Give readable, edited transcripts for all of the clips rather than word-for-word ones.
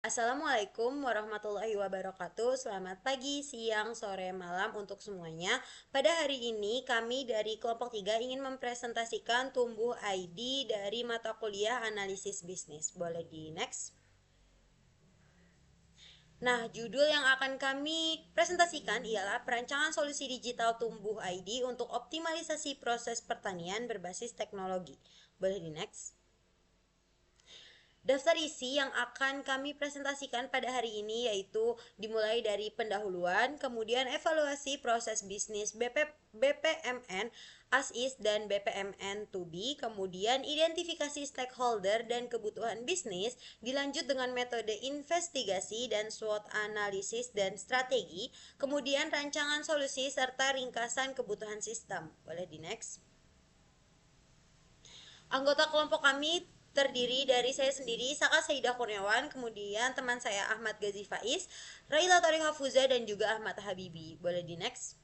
Assalamualaikum warahmatullahi wabarakatuh. Selamat pagi, siang, sore, malam untuk semuanya. Pada hari ini kami dari kelompok 3 ingin mempresentasikan tumbuh ID dari mata kuliah analisis bisnis. Boleh di next? Nah, judul yang akan kami presentasikan ialah perancangan solusi digital tumbuh ID untuk optimalisasi proses pertanian berbasis teknologi. Boleh di next? Daftar isi yang akan kami presentasikan pada hari ini yaitu dimulai dari pendahuluan, kemudian evaluasi proses bisnis BPMN, ASIS, dan BPMN to be, kemudian identifikasi stakeholder dan kebutuhan bisnis, dilanjut dengan metode investigasi dan SWOT analisis dan strategi, kemudian rancangan solusi serta ringkasan kebutuhan sistem. Boleh di next? Anggota kelompok kami terdiri dari saya sendiri, Saka Saidah Kurniawan, kemudian teman saya Ahmad Gazi Faiz, Raila Torik Hafuza, dan juga Ahmad Habibi. Boleh di next?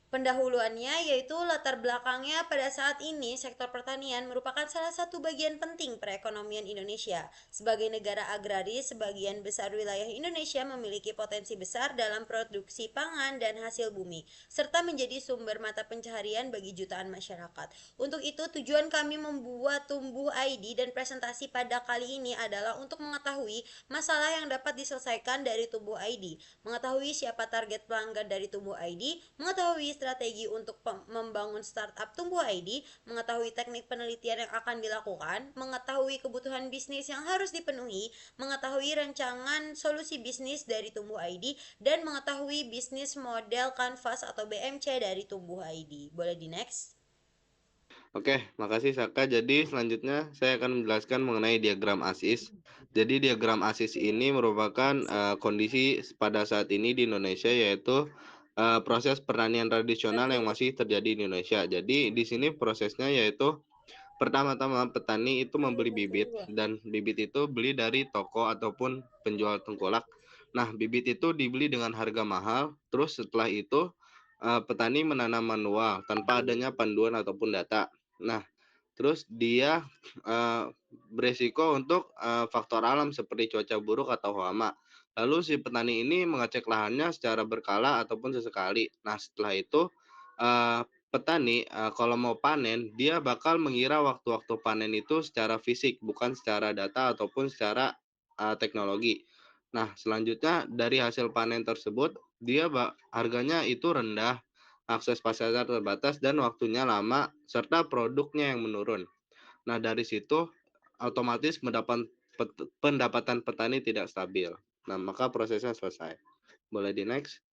Pendahuluannya yaitu latar belakangnya pada saat ini sektor pertanian merupakan salah satu bagian penting perekonomian Indonesia. Sebagai negara agraris, sebagian besar wilayah Indonesia memiliki potensi besar dalam produksi pangan dan hasil bumi, serta menjadi sumber mata pencaharian bagi jutaan masyarakat. Untuk itu, tujuan kami membuat tumbuh ID dan presentasi pada kali ini adalah untuk mengetahui masalah yang dapat diselesaikan dari tumbuh ID, mengetahui siapa target pelanggan dari tumbuh ID, mengetahui strategi untuk membangun startup tumbuh ID, mengetahui teknik penelitian yang akan dilakukan, mengetahui kebutuhan bisnis yang harus dipenuhi, mengetahui rancangan solusi bisnis dari tumbuh ID, dan mengetahui bisnis model kanvas atau BMC dari tumbuh ID. Boleh di next? Oke, makasih Saka. Jadi selanjutnya saya akan menjelaskan mengenai diagram ASIS. Jadi diagram ASIS ini merupakan kondisi pada saat ini di Indonesia, yaitu proses pertanian tradisional yang masih terjadi di Indonesia. Jadi di sini prosesnya yaitu pertama-tama petani itu membeli bibit, dan bibit itu beli dari toko ataupun penjual tengkulak. Nah, bibit itu dibeli dengan harga mahal. Terus setelah itu petani menanam manual tanpa adanya panduan ataupun data. Nah, terus dia beresiko untuk faktor alam seperti cuaca buruk atau hama. Lalu si petani ini mengecek lahannya secara berkala ataupun sesekali. Nah, setelah itu uh, petani kalau mau panen, dia bakal mengira waktu-waktu panen itu secara fisik, bukan secara data ataupun secara teknologi. Nah, selanjutnya dari hasil panen tersebut, dia harganya itu rendah, akses pasar terbatas, dan waktunya lama, serta produknya yang menurun. Nah, dari situ otomatis pendapatan petani tidak stabil. Nah, maka prosesnya selesai. Boleh di next.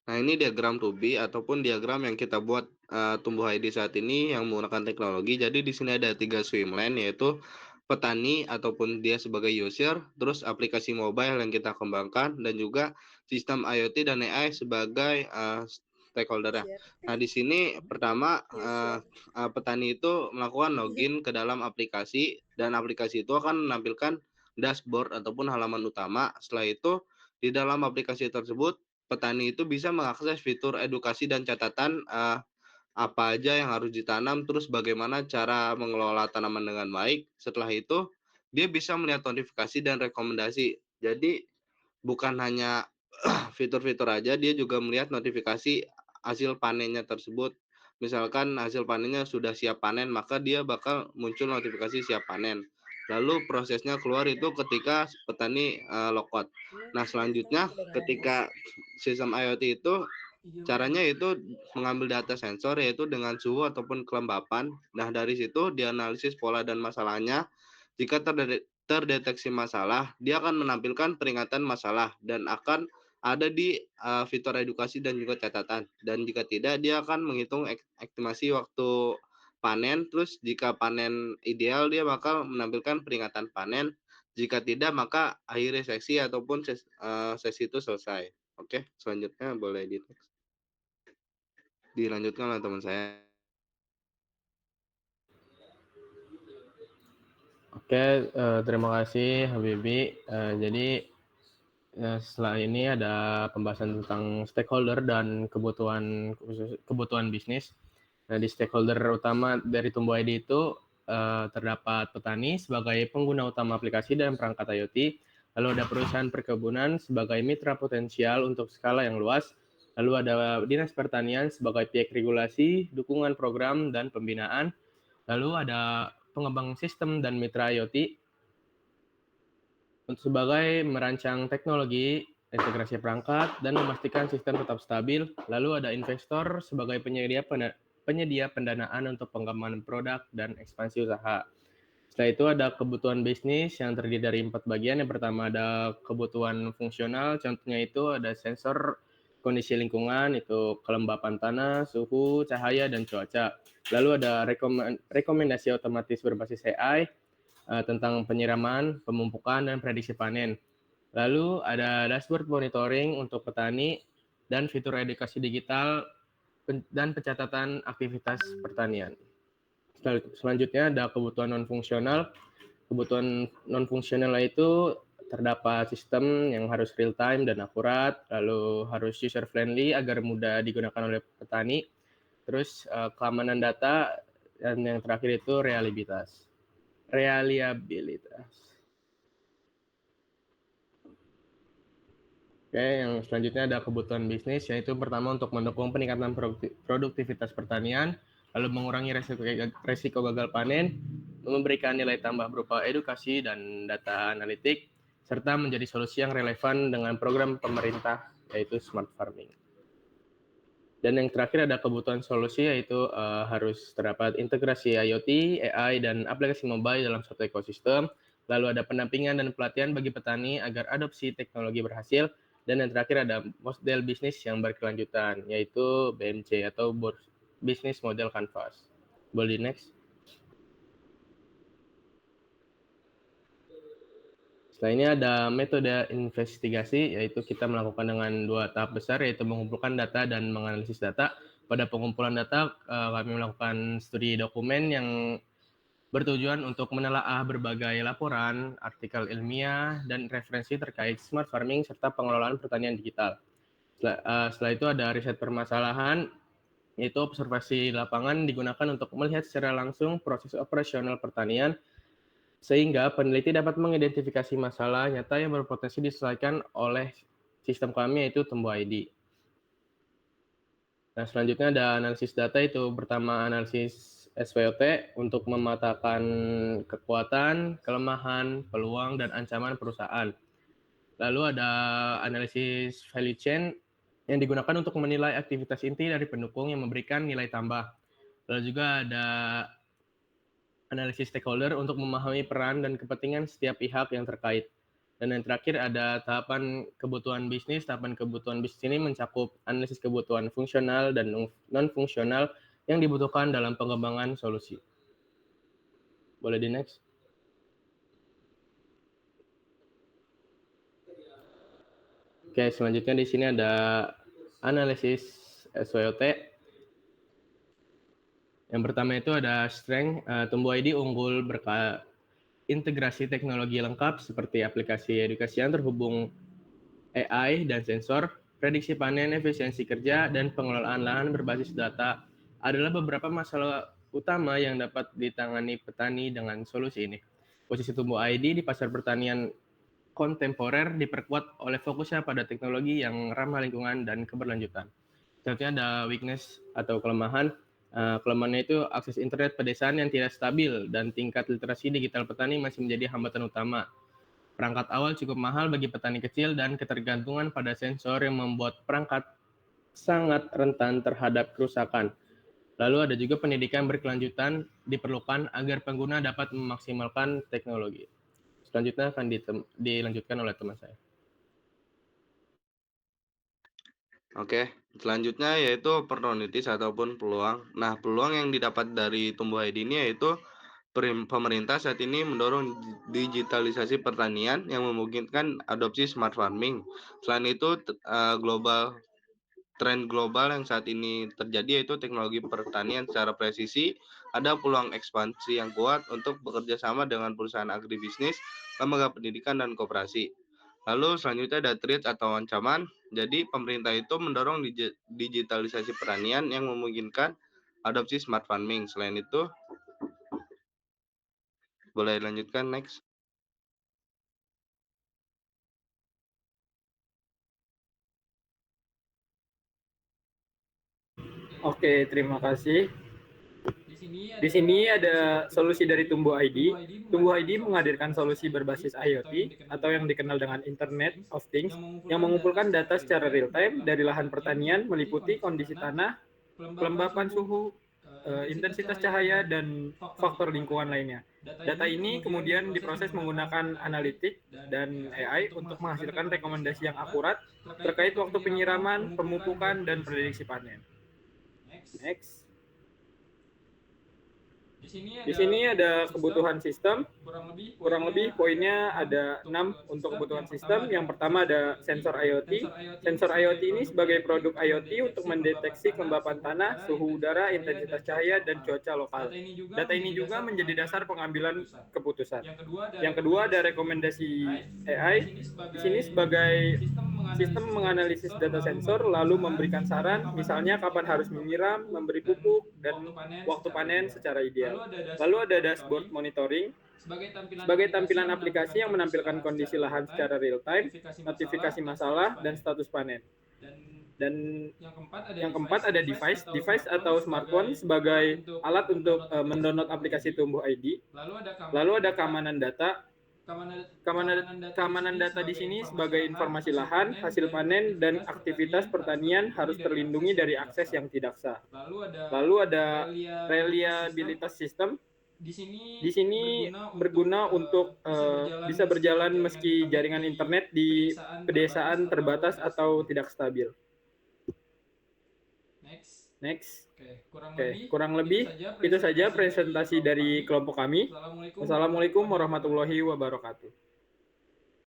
Nah, ini diagram Ruby ataupun diagram yang kita buat tumbuh ID saat ini yang menggunakan teknologi. Jadi di sini ada 3 swimlane, yaitu petani ataupun dia sebagai user, terus aplikasi mobile yang kita kembangkan, dan juga sistem IoT dan AI sebagai stakeholder-nya. User. Nah, di sini pertama User. petani itu melakukan login ke dalam aplikasi, dan aplikasi itu akan menampilkan dashboard ataupun halaman utama. Setelah itu di dalam aplikasi tersebut petani itu bisa mengakses fitur edukasi dan catatan apa aja yang harus ditanam, terus bagaimana cara mengelola tanaman dengan baik. Setelah itu, dia bisa melihat notifikasi dan rekomendasi. Jadi, bukan hanya fitur-fitur aja, dia juga melihat notifikasi hasil panennya tersebut. Misalkan hasil panennya sudah siap panen, maka dia bakal muncul notifikasi siap panen. Lalu prosesnya keluar itu ketika petani logout. Nah, selanjutnya ketika sistem IoT itu caranya itu mengambil data sensor, yaitu dengan suhu ataupun kelembapan. Nah, dari situ dianalisis pola dan masalahnya. Jika terdeteksi masalah, dia akan menampilkan peringatan masalah dan akan ada di fitur edukasi dan juga catatan. Dan jika tidak, dia akan menghitung estimasi waktu panen. Terus jika panen ideal, dia bakal menampilkan peringatan panen. Jika tidak, maka akhir sesi ataupun sesi itu selesai. Oke, selanjutnya boleh dilanjutkan oleh teman saya. Oke, terima kasih Habibi. Jadi setelah ini ada pembahasan tentang stakeholder dan kebutuhan bisnis. Nah, di stakeholder utama dari Tumbuh ID itu terdapat petani sebagai pengguna utama aplikasi dan perangkat IoT, lalu ada perusahaan perkebunan sebagai mitra potensial untuk skala yang luas, lalu ada Dinas Pertanian sebagai pihak regulasi, dukungan program, dan pembinaan, lalu ada pengembang sistem dan mitra IoT untuk sebagai merancang teknologi, integrasi perangkat, dan memastikan sistem tetap stabil. Lalu ada investor sebagai penyedia pendanaan untuk pengembangan produk dan ekspansi usaha. Setelah itu ada kebutuhan bisnis yang terdiri dari 4 bagian. Yang pertama ada kebutuhan fungsional, contohnya itu ada sensor kondisi lingkungan, itu kelembapan tanah, suhu, cahaya, dan cuaca. Lalu ada rekomendasi otomatis berbasis AI, tentang penyiraman, pemupukan, dan prediksi panen. Lalu ada dashboard monitoring untuk petani dan fitur edukasi digital dan pencatatan aktivitas pertanian. Selanjutnya ada kebutuhan non-fungsional. Kebutuhan non-fungsional itu terdapat sistem yang harus real time dan akurat, lalu harus user friendly agar mudah digunakan oleh petani, terus keamanan data, dan yang terakhir itu reliabilitas. Oke, yang selanjutnya ada kebutuhan bisnis, yaitu pertama untuk mendukung peningkatan produktivitas pertanian, lalu mengurangi resiko gagal panen, memberikan nilai tambah berupa edukasi dan data analitik, serta menjadi solusi yang relevan dengan program pemerintah, yaitu smart farming. Dan yang terakhir ada kebutuhan solusi, yaitu harus terdapat integrasi IoT, AI, dan aplikasi mobile dalam satu ekosistem. Lalu ada pendampingan dan pelatihan bagi petani agar adopsi teknologi berhasil. Dan yang terakhir ada model bisnis yang berkelanjutan, yaitu BMC atau Business Model Canvas. Boleh next. Setelah ini ada metode investigasi, yaitu kita melakukan dengan 2 tahap besar, yaitu mengumpulkan data dan menganalisis data. Pada pengumpulan data, kami melakukan studi dokumen yang bertujuan untuk menelaah berbagai laporan, artikel ilmiah, dan referensi terkait smart farming serta pengelolaan pertanian digital. Setelah itu ada riset permasalahan, yaitu observasi lapangan digunakan untuk melihat secara langsung proses operasional pertanian, sehingga peneliti dapat mengidentifikasi masalah nyata yang berpotensi diselesaikan oleh sistem kami, yaitu Tumbuh ID. Nah, selanjutnya ada analisis data, itu pertama analisis SWOT untuk memetakan kekuatan, kelemahan, peluang, dan ancaman perusahaan. Lalu ada analisis value chain yang digunakan untuk menilai aktivitas inti dari pendukung yang memberikan nilai tambah. Lalu juga ada analisis stakeholder untuk memahami peran dan kepentingan setiap pihak yang terkait. Dan yang terakhir ada tahapan kebutuhan bisnis. Tahapan kebutuhan bisnis ini mencakup analisis kebutuhan fungsional dan non-fungsional yang dibutuhkan dalam pengembangan solusi. Boleh di next. Oke, selanjutnya di sini ada analisis SWOT. Yang pertama itu ada strength. Tumbuh ID unggul integrasi teknologi lengkap seperti aplikasi edukasi yang terhubung AI dan sensor, prediksi panen, efisiensi kerja, dan pengelolaan lahan berbasis data adalah beberapa masalah utama yang dapat ditangani petani dengan solusi ini. Posisi Tumbuh ID di pasar pertanian kontemporer diperkuat oleh fokusnya pada teknologi yang ramah lingkungan dan keberlanjutan. Contohnya ada weakness atau kelemahan. Kelemahannya itu akses internet pedesaan yang tidak stabil dan tingkat literasi digital petani masih menjadi hambatan utama. Perangkat awal cukup mahal bagi petani kecil dan ketergantungan pada sensor yang membuat perangkat sangat rentan terhadap kerusakan. Lalu ada juga pendidikan berkelanjutan diperlukan agar pengguna dapat memaksimalkan teknologi. Selanjutnya akan dilanjutkan oleh teman saya. Oke, selanjutnya yaitu opportunities ataupun peluang. Nah, peluang yang didapat dari Tumbuh ID ini yaitu pemerintah saat ini mendorong digitalisasi pertanian yang memungkinkan adopsi smart farming. Selain itu, tren global yang saat ini terjadi yaitu teknologi pertanian secara presisi, ada peluang ekspansi yang kuat untuk bekerja sama dengan perusahaan agribisnis, lembaga pendidikan, dan koperasi. Lalu selanjutnya ada threat atau ancaman. Jadi pemerintah itu mendorong digitalisasi pertanian yang memungkinkan adopsi smart farming. Selain itu, boleh lanjutkan next. Oke, terima kasih. Di sini ada solusi dari Tumbuh ID. Tumbuh ID menghadirkan solusi berbasis IoT atau yang dikenal dengan Internet of Things yang mengumpulkan data secara real-time dari lahan pertanian meliputi kondisi tanah, kelembapan suhu, intensitas cahaya, dan faktor lingkungan lainnya. Data ini kemudian diproses menggunakan analitik dan AI untuk menghasilkan rekomendasi yang akurat terkait waktu penyiraman, pemupukan, dan prediksi panen. Next. Di sini ada kebutuhan sistem, kurang lebih poinnya ada 6 untuk kebutuhan sistem. Yang pertama ada sensor IoT. Sensor IoT ini sebagai produk IoT untuk mendeteksi kelembapan tanah, suhu udara, intensitas cahaya, dan cuaca lokal. Data ini juga menjadi dasar pengambilan keputusan. Yang kedua ada rekomendasi AI. Di sini sebagai sistem menganalisis data sensor lalu memberikan saran, misalnya kapan harus menyiram, memberi pupuk, dan waktu panen secara ideal. Lalu ada dashboard monitoring sebagai tampilan aplikasi yang menampilkan kondisi lahan secara real time, notifikasi masalah, dan status panen. Dan yang keempat ada device atau smartphone sebagai alat untuk mendownload aplikasi Tumbuh ID. Lalu ada keamanan data. Keamanan data di sini sebagai informasi lahan, hasil panen, dan aktivitas pertanian harus terlindungi dari akses yang tidak sah. Lalu ada reliabilitas sistem. Di sini berguna untuk bisa berjalan meski jaringan internet di pedesaan terbatas atau tidak stabil. Next. Oke, kurang lebih itu saja presentasi dari kelompok kami. Wassalamualaikum warahmatullahi wabarakatuh.